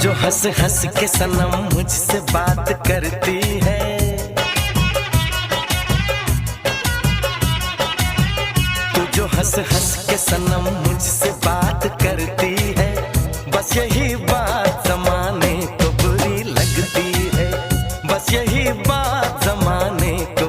जो हंस हंस के सनम मुझसे बात करती है, तू जो हंस हंस के सनम मुझसे बात करती है, बस यही बात जमाने को बुरी लगती है, बस यही बात जमाने को